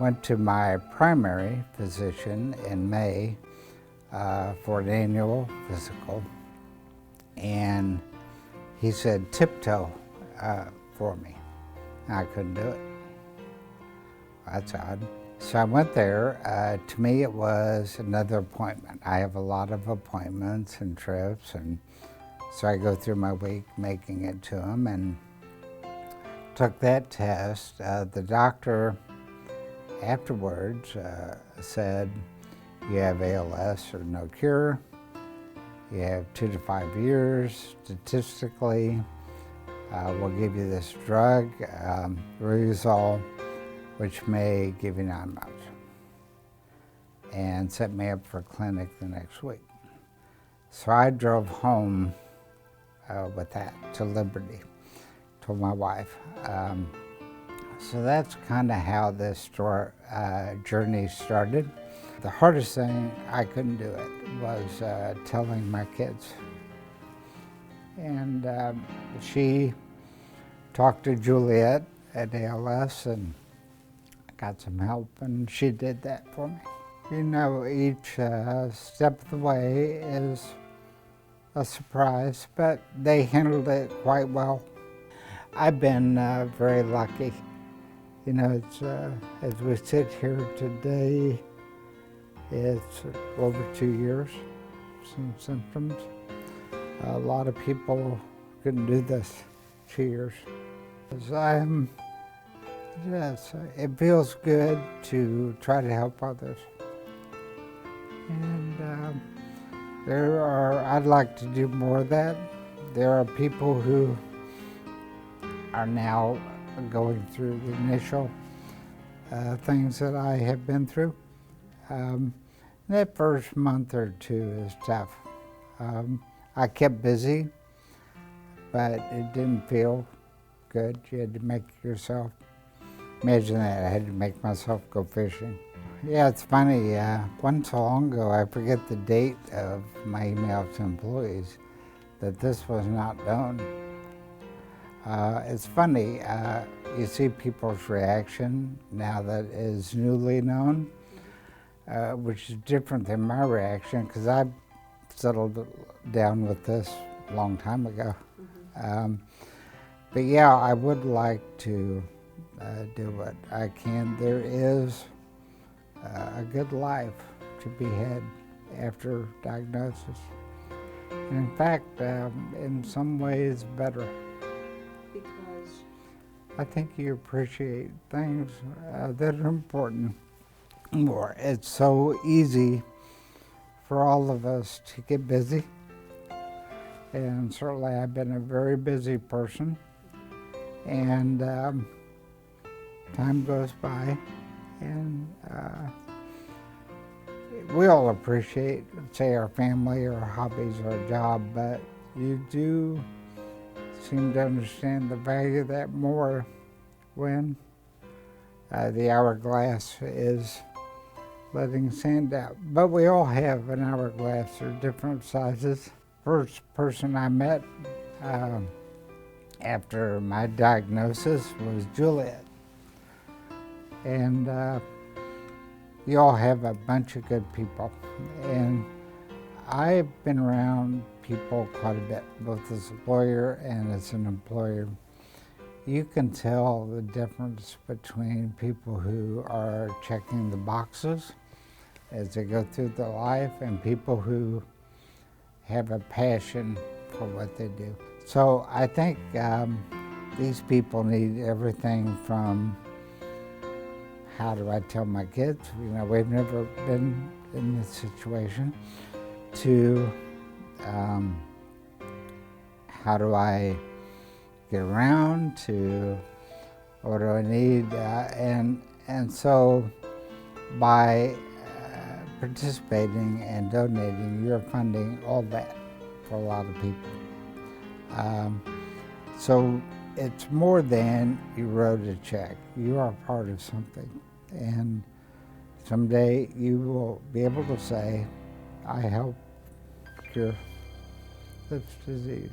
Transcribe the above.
went to my primary physician in May for an annual physical, and he said tiptoe for me. I couldn't do it. That's odd. So I went there. To me, it was another appointment. I have a lot of appointments and trips, and so I go through my week making it to him and took that test. The doctor afterwards said, you have ALS or no cure. You have 2 to 5 years. Statistically, we'll give you this drug, Riluzole, which may give you 9 months, and set me up for a clinic the next week. So I drove home with that to Liberty, told my wife. So that's kind of how this journey started. The hardest thing, I couldn't do it, was telling my kids. And she talked to Juliet at ALS and got some help, and she did that for me. You know, each step of the way is a surprise, but they handled it quite well. I've been very lucky. You know, it's, as we sit here today, it's over 2 years since symptoms. A lot of people couldn't do this 2 years. Yes, it feels good to try to help others. And I'd like to do more of that. There are people who are now going through the initial things that I have been through. That first month or two is tough. I kept busy, but it didn't feel good. You had to make yourself, imagine that, I had to make myself go fishing. Yeah, it's funny, wasn't so long ago, I forget the date of my email to employees, that this was not known. It's funny, you see people's reaction now that is newly known, which is different than my reaction, because I've settled down with this a long time ago. But yeah, I would like to do what I can. There is a good life to be had after diagnosis. And in fact, in some ways better. Because? I think you appreciate things that are important more. It's so easy for all of us to get busy. And certainly I've been a very busy person. And time goes by, and we all appreciate, say, our family, our hobbies, our job, but you do seem to understand the value of that more when the hourglass is letting sand out. But we all have an hourglass. They're different sizes. First person I met after my diagnosis was Juliet. And you all have a bunch of good people. And I've been around people quite a bit, both as a lawyer and as an employer. You can tell the difference between people who are checking the boxes as they go through their life and people who have a passion for what they do. So I think these people need everything from how do I tell my kids, you know, we've never been in this situation, to how do I get around, to what do I need, and so by participating and donating, you're funding all that for a lot of people. So it's more than you wrote a check. You are part of something. And someday you will be able to say, I helped cure this disease.